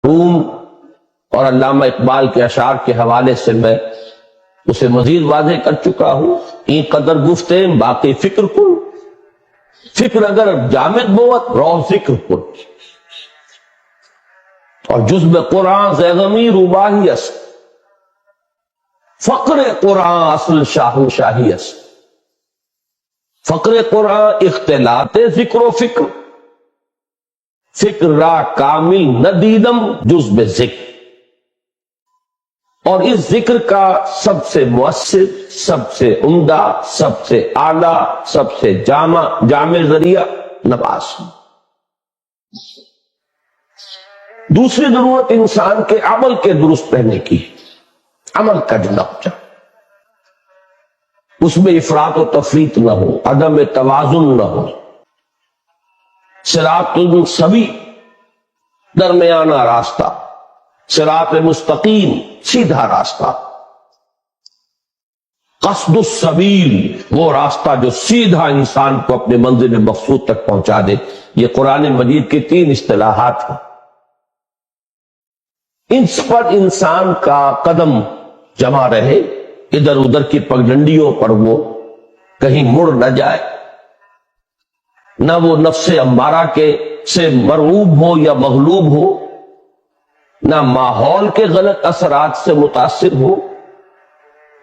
روم اور علامہ اقبال کے اشعار کے حوالے سے میں اسے مزید واضح کر چکا ہوں. این قدر گفتیں باقی فکر کن، فکر اگر جامد بوت رو ذکر کن. اور جزب قرآن زیغمی روباہی است، فقر قرآن اصل شاہو شاہی است. فقر قرآن اختلاط ذکر و فکر، فکر را کامل ندیدم جزب ذکر. اور اس ذکر کا سب سے مؤثر، سب سے عمدہ، سب سے اعلیٰ، سب سے جامع ذریعہ نماز. دوسری ضرورت انسان کے عمل کے درست رہنے کی، عمل کا جو نقطہ اس میں افراط و تفریط نہ ہو، عدم توازن نہ ہو. صراط سبی درمیانہ راستہ، صراط مستقیم سیدھا راستہ. قصد السبیل وہ راستہ جو سیدھا انسان کو اپنے منزل مقصود تک پہنچا دے. یہ قرآن مجید کی 3 اصطلاحات ہیں. اس پر انسان کا قدم جمع رہے، ادھر ادھر کی پگڈنڈیوں پر وہ کہیں مڑ نہ جائے، نہ وہ نفس امارہ کے سے مرعوب ہو یا مغلوب ہو، نہ ماحول کے غلط اثرات سے متاثر ہو،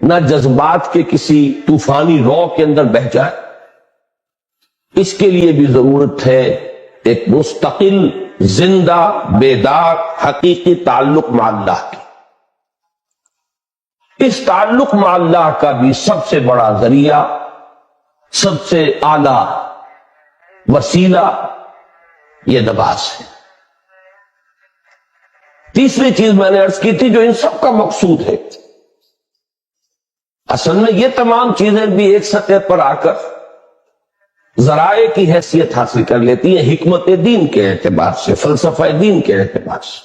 نہ جذبات کے کسی طوفانی رو کے اندر بہہ جائے. اس کے لیے بھی ضرورت ہے ایک مستقل، زندہ، بیدار، حقیقی تعلق مع اللہ کی. اس تعلق مع اللہ کا بھی سب سے بڑا ذریعہ، سب سے اعلیٰ وسیلہ یہ نماز ہے. تیسری چیز میں نے عرض کی تھی جو ان سب کا مقصود ہے. اصل میں یہ تمام چیزیں بھی ایک سطح پر آ کر ذرائع کی حیثیت حاصل کر لیتی ہیں، حکمت دین کے اعتبار سے، فلسفہ دین کے اعتبار سے.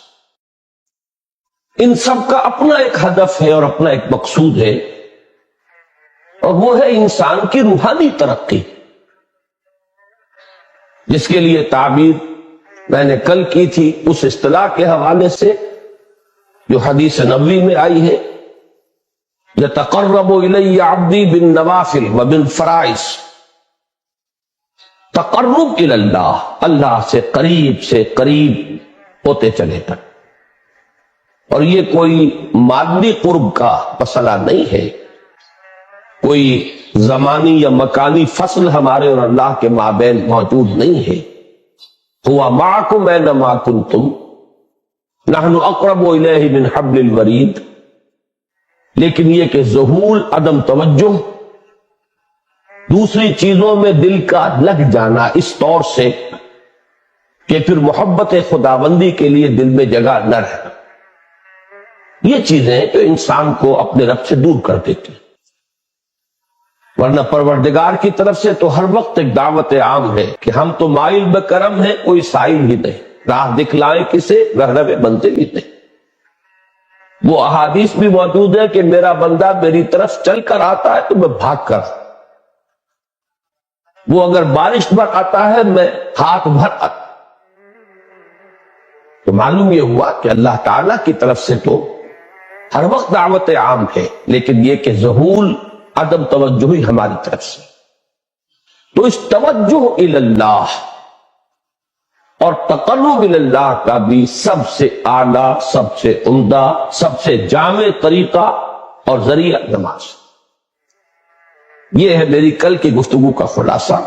ان سب کا اپنا ایک ہدف ہے اور اپنا ایک مقصود ہے، اور وہ ہے انسان کی روحانی ترقی، جس کے لیے تعبیر میں نے کل کی تھی اس اصطلاح کے حوالے سے جو حدیث نبوی میں آئی ہے، یتقرب الی عبدی بالنوافل وبالفرائض. تقرب الی اللہ، اللہ سے قریب ہوتے چلے گا. اور یہ کوئی مادی قرب کا مسئلہ نہیں ہے، کوئی زمانی یا مکانی فصل ہمارے اور اللہ کے مابین موجود نہیں ہے. ہوا معکم اینما کنتم نحن اقرب الیہ من حبل الورید. لیکن یہ کہ ذہول، عدم توجہ، دوسری چیزوں میں دل کا لگ جانا اس طور سے کہ پھر محبت خداوندی کے لیے دل میں جگہ نہ رہنا، یہ چیزیں جو انسان کو اپنے رب سے دور کر دیتی. ورنہ پروردگار کی طرف سے تو ہر وقت ایک دعوت عام ہے کہ ہم تو مائل بکرم ہیں، کوئی سائل ہی نہیں، راہ دکھلائیں کسے رہنم منزل ہی نہیں. وہ احادیث بھی موجود ہے کہ میرا بندہ میری طرف چل کر آتا ہے تو میں بھاگ کر، وہ اگر بارش بھر آتا ہے میں ہاتھ بھر آتا. تو معلوم یہ ہوا کہ اللہ تعالی کی طرف سے تو ہر وقت دعوت عام ہے، لیکن یہ کہ ذہول، عدم توجہ ہی ہماری طرف سے. تو اس توجہ الی اللہ اور تقرب الی اللہ کا بھی سب سے اعلیٰ، سب سے عمدہ، سب سے جامع طریقہ اور ذریعہ نماز. یہ ہے میری کل کی گفتگو کا خلاصہ.